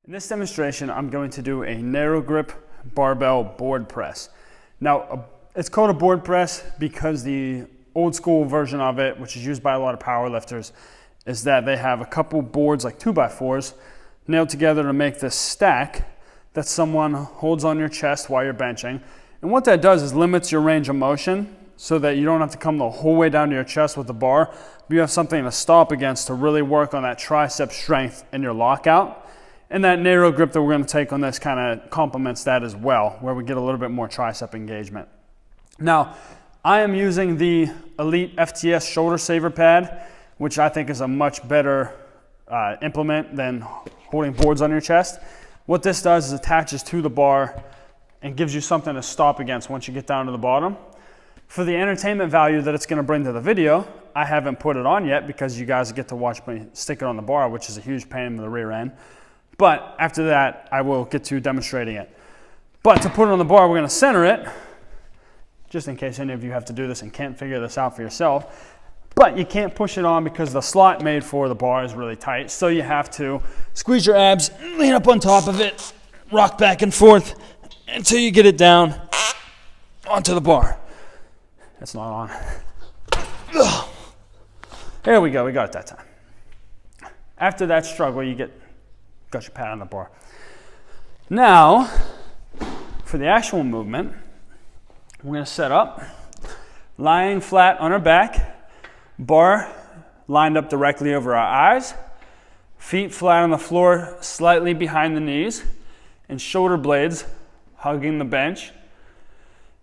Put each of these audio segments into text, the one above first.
In this demonstration, I'm going to do a narrow grip barbell board press. Now, it's called a board press because the old school version of it, which is used by a lot of power lifters, is that they have a couple boards like 2x4s nailed together to make this stack that someone holds on your chest while you're benching. And what that does is limits your range of motion so that you don't have to come the whole way down to your chest with the bar, but you have something to stop against to really work on that tricep strength in your lockout. And that narrow grip that we're going to take on this kind of complements that as well, where we get a little bit more tricep engagement. Now, I am using the Elite FTS shoulder saver pad, which I think is a much better implement than holding boards on your chest. What this does is attaches to the bar and gives you something to stop against once you get down to the bottom. For the entertainment value that it's going to bring to the video, I haven't put it on yet because you guys get to watch me stick it on the bar, which is a huge pain in the rear end. But after that, I will get to demonstrating it. But to put it on the bar, we're going to center it, just in case any of you have to do this and can't figure this out for yourself. But you can't push it on because the slot made for the bar is really tight. So you have to squeeze your abs, lean up on top of it, rock back and forth until you get it down onto the bar. That's not on. Ugh. There we go, we got it that time. After that struggle, got your pad on the bar. Now, for the actual movement, we're going to set up, lying flat on our back, bar lined up directly over our eyes, feet flat on the floor, slightly behind the knees, and shoulder blades hugging the bench.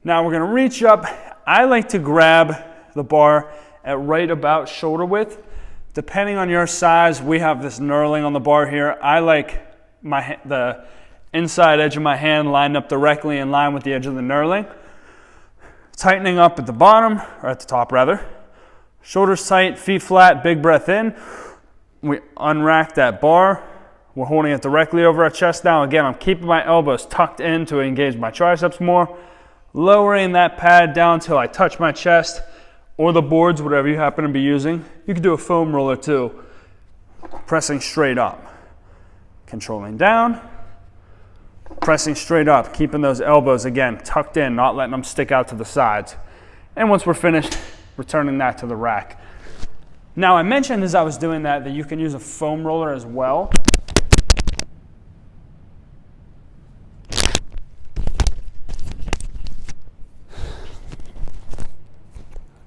Now we're going to reach up. I like to grab the bar at right about shoulder width. Depending on your size, we have this knurling on the bar here. I like the inside edge of my hand lined up directly in line with the edge of the knurling. Tightening up at the bottom, or at the top rather. Shoulders tight, feet flat, big breath in. We unrack that bar. We're holding it directly over our chest now. Again, I'm keeping my elbows tucked in to engage my triceps more. Lowering that pad down till I touch my chest, or the boards, whatever you happen to be using. You can do a foam roller too. Pressing straight up. Controlling down. Pressing straight up, keeping those elbows, again, tucked in, not letting them stick out to the sides. And once we're finished, returning that to the rack. Now, I mentioned as I was doing that you can use a foam roller as well.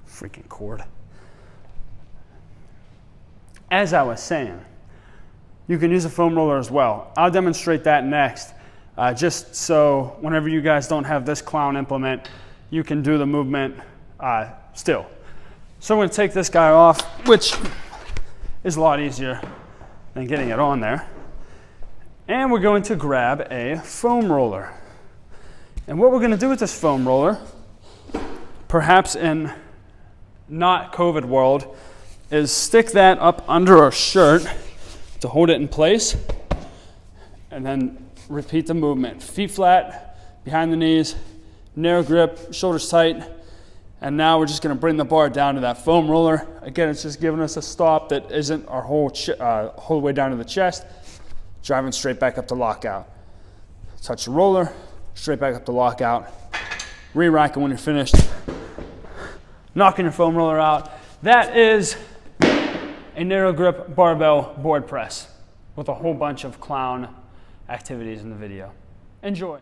Freaking cord. As I was saying, you can use a foam roller as well. I'll demonstrate that next, just so whenever you guys don't have this clown implement, you can do the movement still. So I'm going to take this guy off, which is a lot easier than getting it on there. And we're going to grab a foam roller. And what we're going to do with this foam roller, perhaps in not COVID world, is stick that up under our shirt to hold it in place, and then repeat the movement. Feet flat, behind the knees, narrow grip, shoulders tight, and now we're just going to bring the bar down to that foam roller. Again, it's just giving us a stop that isn't our whole way down to the chest, driving straight back up to lockout. Touch the roller, straight back up to lockout, re-rack it when you're finished, knocking your foam roller out. That is a narrow grip barbell board press with a whole bunch of clown activities in the video. Enjoy.